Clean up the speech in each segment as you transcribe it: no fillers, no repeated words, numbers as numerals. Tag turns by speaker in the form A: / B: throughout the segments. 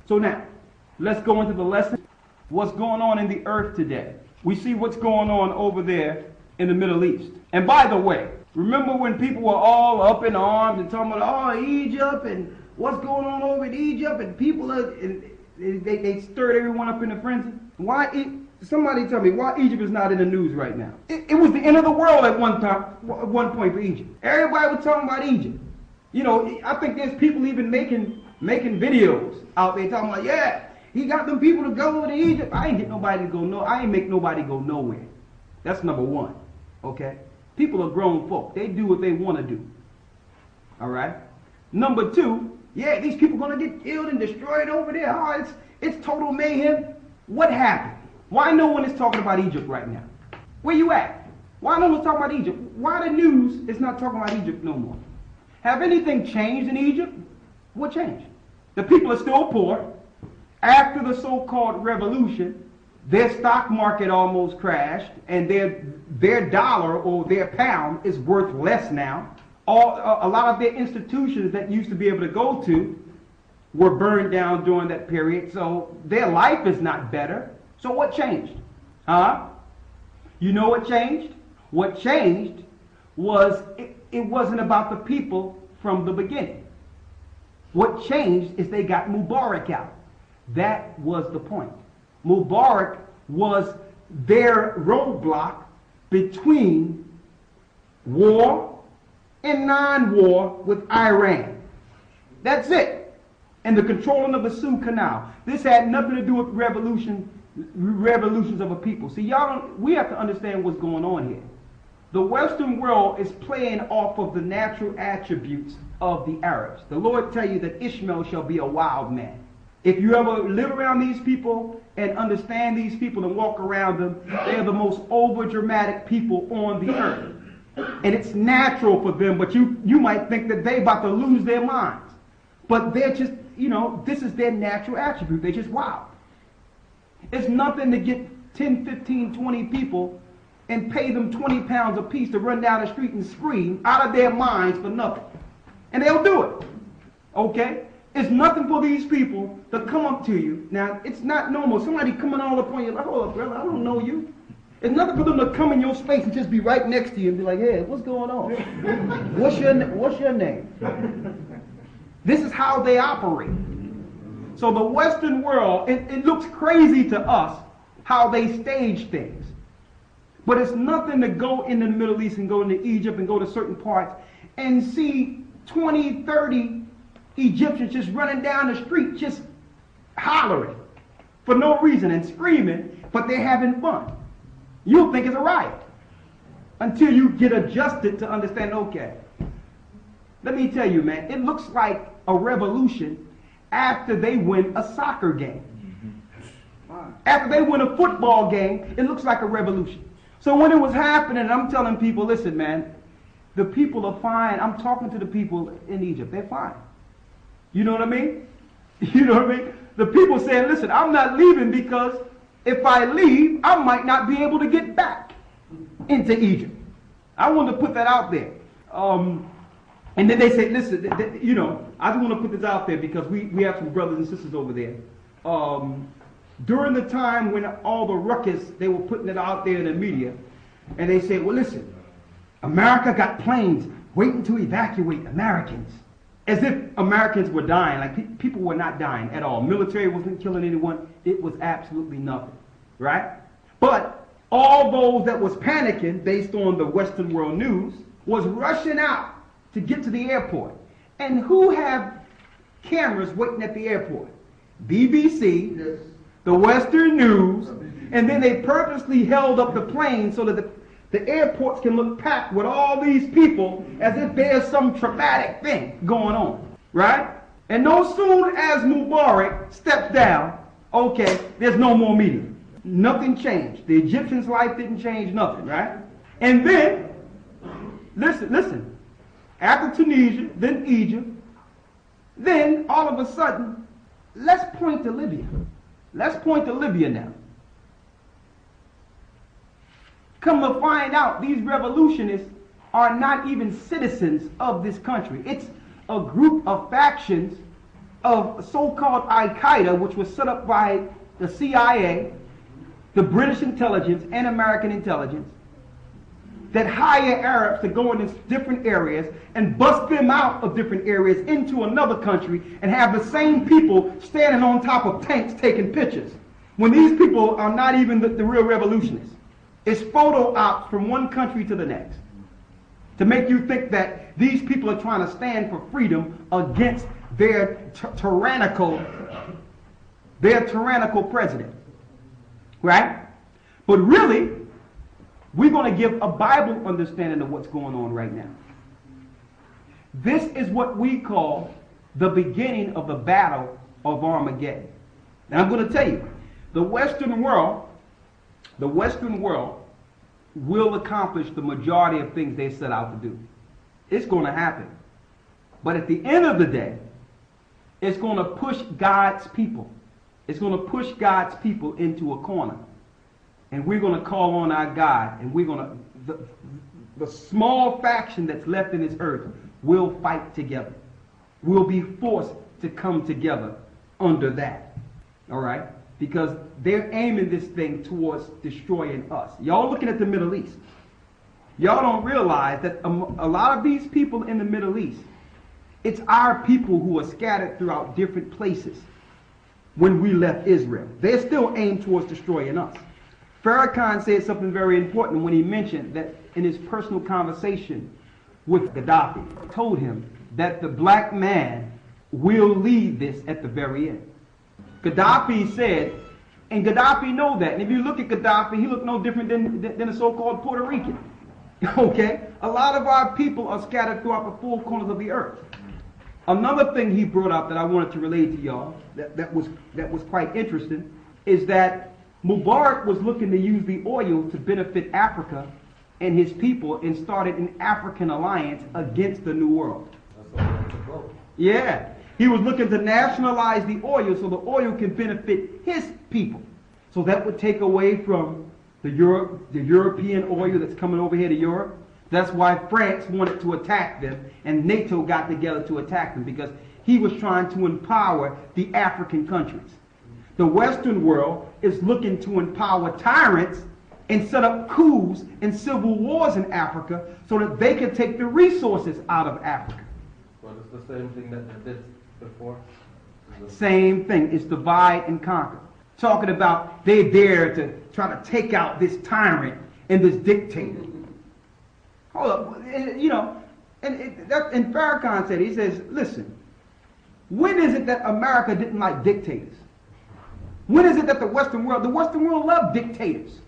A: So now, let's go into the lesson. What's going on in the earth today? We see what's going on over there in the Middle East. And by the way, remember when people were all up in arms and talking about, oh, Egypt and what's going on over in Egypt, and people are, they stirred everyone up in a frenzy? Somebody tell me why Egypt is not in the news right now. It was the end of the world at one point for Egypt. Everybody was talking about Egypt. You know, I think there's people even making videos out there talking about, yeah, he got them people to go to Egypt. I ain't get nobody to go I ain't make nobody go nowhere. That's number one. Okay? People are grown folk. They do what they want to do. All right? Number two, yeah, these people are going to get killed and destroyed over there. Oh, it's total mayhem. What happened? Why no one is talking about Egypt right now? Where you at? Why no one's talking about Egypt? Why the news is not talking about Egypt no more? Have anything changed in Egypt? What changed? The people are still poor. After the so-called revolution, their stock market almost crashed, and their dollar or their pound is worth less now. A lot of their institutions that used to be able to go to were burned down during that period, so their life is not better. So what changed? You know what changed? What changed was it wasn't about the people from the beginning. What changed is they got Mubarak out. That was the point. Mubarak was their roadblock between war and non-war with Iran. That's it. And the controlling of the Suez Canal. This had nothing to do with revolutions of a people. See, we have to understand what's going on here. The Western world is playing off of the natural attributes of the Arabs. The Lord tell you that Ishmael shall be a wild man. If you ever live around these people and understand these people and walk around them, they are the most over-dramatic people on the earth. And it's natural for them, but you might think that they're about to lose their minds. But they're just, this is their natural attribute. They're just wild. It's nothing to get 10, 15, 20 people and pay them 20 pounds a piece to run down the street and scream out of their minds for nothing. And they'll do it. Okay? It's nothing for these people to come up to you. Now, it's not normal. Somebody coming all up on you, like, hold up, brother, I don't know you. It's nothing for them to come in your space and just be right next to you and be like, hey, what's going on? What's your name? This is how they operate. So the Western world, it looks crazy to us how they stage things. But it's nothing to go into the Middle East and go into Egypt and go to certain parts and see 20, 30 Egyptians just running down the street, just hollering for no reason and screaming, but they're having fun. You'll think it's a riot until you get adjusted to understand, okay, let me tell you, man, it looks like a revolution after they win a soccer game. After they win a football game, it looks like a revolution. So when it was happening, I'm telling people, listen, man, the people are fine. I'm talking to the people in Egypt. They're fine. You know what I mean? You know what I mean? The people saying, listen, I'm not leaving because if I leave, I might not be able to get back into Egypt. I want to put that out there. And then they say, listen, I just want to put this out there because we have some brothers and sisters over there. During the time when all the ruckus, they were putting it out there in the media, and they said, well, listen, America got planes waiting to evacuate Americans. As if Americans were dying. Like people were not dying at all. Military wasn't killing anyone. It was absolutely nothing. Right? But all those that was panicking based on the Western world news was rushing out to get to the airport. And who have cameras waiting at the airport? BBC, yes. The Western News, and then they purposely held up the plane so that the airports can look packed with all these people as if there's some traumatic thing going on, right? And no soon as Mubarak steps down, okay, there's no more media. Nothing changed. The Egyptians' life didn't change, nothing, right? And then, listen, after Tunisia, then Egypt, then all of a sudden, let's point to Libya. Let's point to Libya now. Come to find out, these revolutionists are not even citizens of this country. It's a group of factions of so-called Al-Qaeda, which was set up by the CIA, the British intelligence, and American intelligence, that hire Arabs to go into different areas and bust them out of different areas into another country and have the same people standing on top of tanks taking pictures, when these people are not even the real revolutionists. It's photo ops from one country to the next to make you think that these people are trying to stand for freedom against their tyrannical president, right? But really, we're going to give a Bible understanding of what's going on right now. This is what we call the beginning of the battle of Armageddon. And I'm going to tell you, the Western world will accomplish the majority of things they set out to do. It's going to happen. But at the end of the day, it's going to push God's people. It's going to push God's people into a corner. And we're going to call on our God, and we're going to, the small faction that's left in this earth will fight together. We'll be forced to come together under that. All right? Because they're aiming this thing towards destroying us. Y'all looking at the Middle East. Y'all don't realize that a lot of these people in the Middle East, it's our people who are scattered throughout different places when we left Israel. They're still aimed towards destroying us. Farrakhan said something very important when he mentioned that in his personal conversation with Gaddafi, he told him that the black man will lead this at the very end. Gaddafi said, and Gaddafi know that, and if you look at Gaddafi, he looked no different than a so-called Puerto Rican. Okay? A lot of our people are scattered throughout the four corners of the earth. Another thing he brought up that I wanted to relate to y'all, that was quite interesting, is that Mubarak was looking to use the oil to benefit Africa and his people, and started an African alliance against the New World. Yeah. He was looking to nationalize the oil so the oil can benefit his people. So that would take away from the European oil that's coming over here to Europe. That's why France wanted to attack them, and NATO got together to attack them, because he was trying to empower the African countries. The Western world is looking to empower tyrants and set up coups and civil wars in Africa so that they can take the resources out of Africa.
B: Well, it's the same thing that they did before.
A: Same thing. It's divide and conquer. Talking about they're there to try to take out this tyrant and this dictator. Hold up, you know, and Farrakhan said, he says, listen, when is it that America didn't like dictators? When is it that the Western world loved dictators?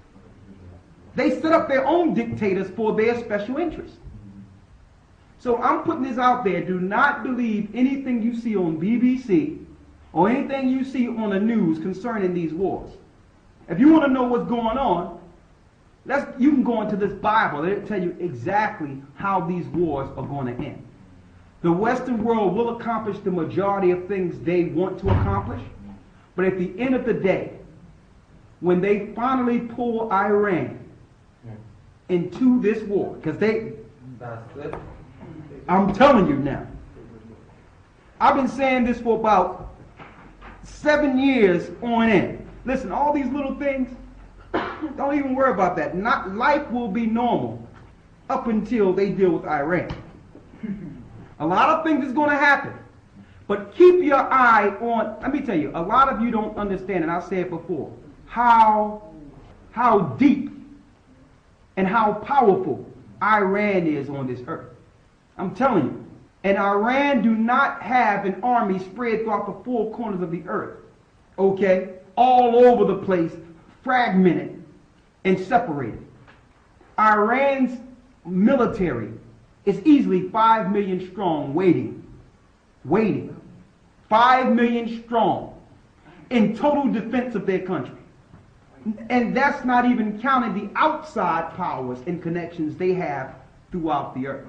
A: They set up their own dictators for their special interests. So I'm putting this out there. Do not believe anything you see on BBC or anything you see on the news concerning these wars. If you want to know what's going on, you can go into this Bible. It'll tell you exactly how these wars are going to end. The Western world will accomplish the majority of things they want to accomplish. But at the end of the day, when they finally pull Iran into this war, because I'm telling you now, I've been saying this for about 7 years on end. Listen, all these little things, don't even worry about that. Life will be normal up until they deal with Iran. A lot of things is going to happen. But keep your eye on, let me tell you, a lot of you don't understand, and I said it before, how deep and how powerful Iran is on this earth. I'm telling you. And Iran do not have an army spread throughout the four corners of the earth. Okay? All over the place, fragmented and separated. Iran's military is easily 5 million strong, waiting. 5 million strong in total defense of their country. And that's not even counting the outside powers and connections they have throughout the earth.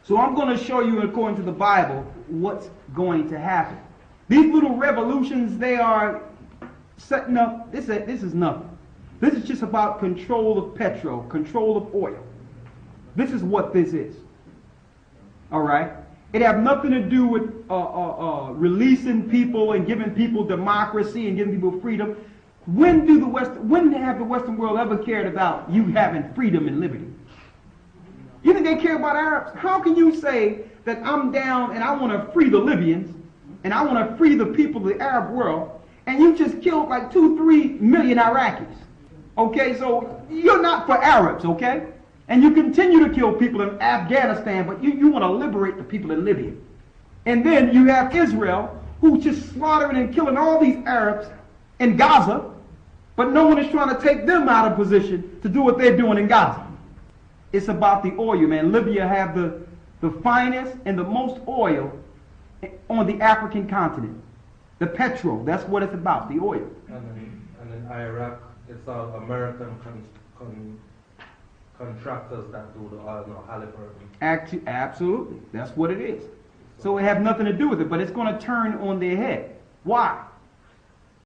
A: So I'm going to show you, according to the Bible, what's going to happen. These little revolutions they are setting up, this is nothing. This is just about control of petrol, control of oil. This is what this is. All right? It have nothing to do with releasing people and giving people democracy and giving people freedom. When have the Western world ever cared about you having freedom and liberty? You think they care about Arabs? How can you say that I'm down and I want to free the Libyans and I want to free the people of the Arab world, and you just killed like 2-3 million Iraqis? Okay, so you're not for Arabs, okay? And you continue to kill people in Afghanistan, but you want to liberate the people in Libya. And then you have Israel, who's just slaughtering and killing all these Arabs in Gaza, but no one is trying to take them out of position to do what they're doing in Gaza. It's about the oil, man. Libya have the finest and the most oil on the African continent. The petrol, that's what it's about, the oil.
B: And in Iraq, it's all American contractors that do the oil, no Halliburton.
A: Absolutely, that's what it is. So it has nothing to do with it, but it's going to turn on their head. Why?